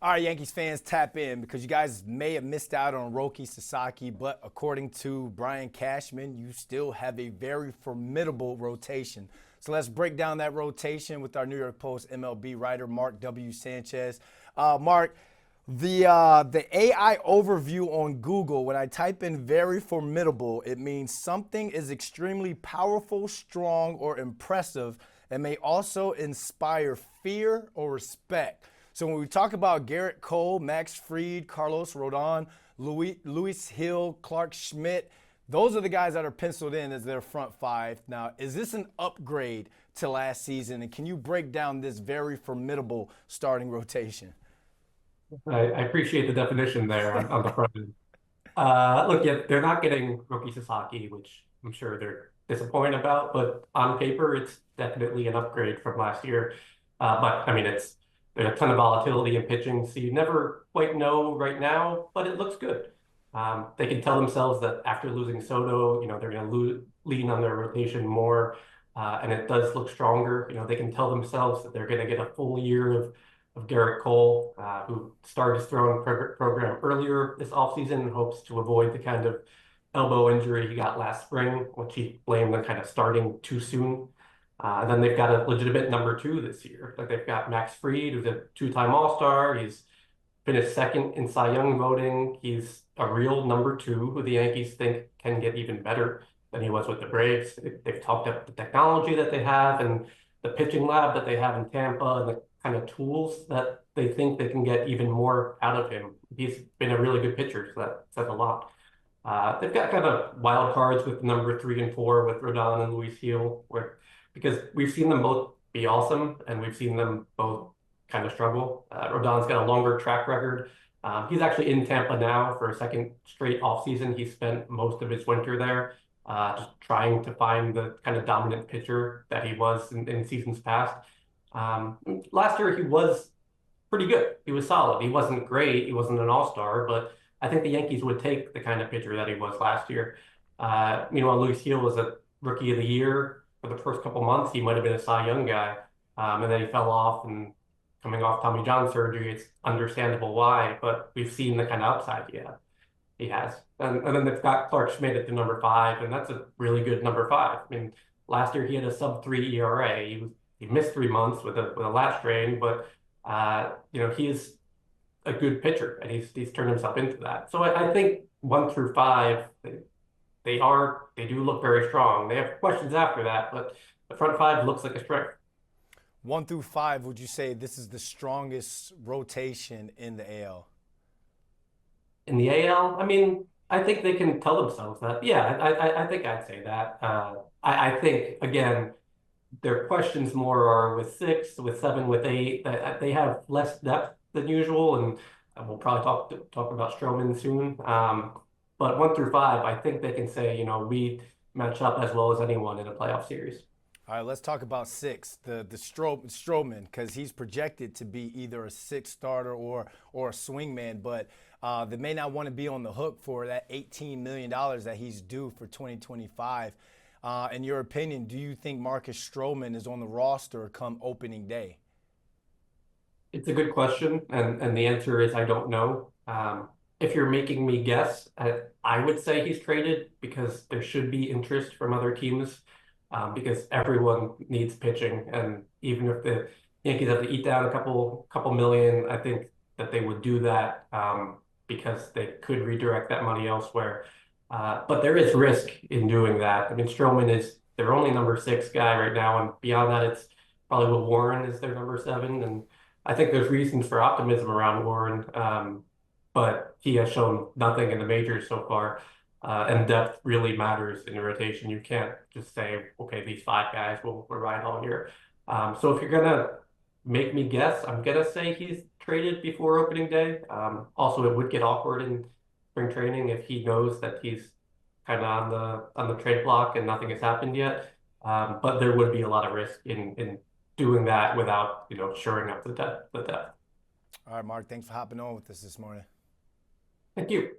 All right, Yankees fans, tap in because you guys may have missed out on Roki Sasaki, but according to Brian Cashman, you still have a very formidable rotation. So let's break down that rotation with our New York Post MLB writer, Mark W. Sanchez. Mark, the AI overview on Google, when I type in very formidable, it means something is extremely powerful, strong, or impressive, and may also inspire fear or respect. So when we talk about Garrett Cole, Max Fried, Carlos Rodon, Luis Hill, Clark Schmidt, those are the guys that are penciled in as their front five. Now, is this an upgrade to last season? And can you break down this very formidable starting rotation? I appreciate the definition there on the front end. Look, yeah, they're not getting Roki Sasaki, which I'm sure they're disappointed about, but on paper, it's definitely an upgrade from last year. But I mean, there's a ton of volatility in pitching, so you never quite know right now, but it looks good. They can tell themselves that after losing Soto, they're going to lean on their rotation more, and it does look stronger. They can tell themselves that they're going to get a full year of Garrett Cole, who started his throwing program earlier this offseason and hopes to avoid the kind of elbow injury he got last spring, which he blamed on kind of starting too soon. And then they've got a legitimate number two this year. Like they've got Max Fried, who's a two-time All-Star. He's finished second in Cy Young voting. He's a real number two who the Yankees think can get even better than he was with the Braves. They've talked up the technology that they have and the pitching lab that they have in Tampa and the kind of tools that they think they can get even more out of him. He's been a really good pitcher, so that says a lot. They've got kind of wild cards with number three and four with Rodon and Luis Hill, because we've seen them both be awesome and we've seen them both kind of struggle. Rodon's got a longer track record. He's actually in Tampa now for a second straight offseason. He spent most of his winter there, just trying to find the kind of dominant pitcher that he was in seasons past. Last year, he was pretty good. He was solid. He wasn't great. He wasn't an all-star, but I think the Yankees would take the kind of pitcher that he was last year. Meanwhile, Luis Hill was a rookie of the year for the first couple months. He might have been a Cy Young guy, and then he fell off and coming off Tommy John surgery, it's understandable why, but we've seen the kind of upside he has. And then they've got Clark Schmidt at the number five, and that's a really good number five. I mean, last year he had a sub-3 ERA. He missed 3 months with a lat strain, but he is a good pitcher, and he's turned himself into that. So I think 1 through 5, they do look very strong. They have questions after that, but the front five looks like a strength. 1 through 5, would you say this is the strongest rotation in the AL? In the AL, I mean, I think they can tell themselves that. Yeah, I think I'd say that. I think, again, their questions more are with 6, with 7, with 8. That they have less depth than usual, and we'll probably talk about Stroman soon. But 1 through 5, I think they can say, we match up as well as anyone in a playoff series. All right, let's talk about 6, the Stroman, because he's projected to be either a 6 starter or a swingman, but they may not want to be on the hook for that $18 million that he's due for 2025. In your opinion, do you think Marcus Stroman is on the roster come opening day? It's a good question, and the answer is I don't know. If you're making me guess, I would say he's traded because there should be interest from other teams, because everyone needs pitching, and even if the Yankees have to eat down a couple million, I think that they would do that, because they could redirect that money elsewhere. But there is risk in doing that. I mean, Stroman is their only number 6 guy right now, and beyond that, it's probably Will Warren is their number 7, and I think there's reasons for optimism around Warren, but he has shown nothing in the majors so far. And depth really matters in the rotation. You can't just say, okay, these 5 guys will ride all year. So if you're gonna make me guess, I'm gonna say he's traded before opening day. Also, it would get awkward in spring training if he knows that he's kind of on the trade block and nothing has happened yet. But there would be a lot of risk in doing that without shoring up the depth. All right, Mark, thanks for hopping on with us this morning. Thank you.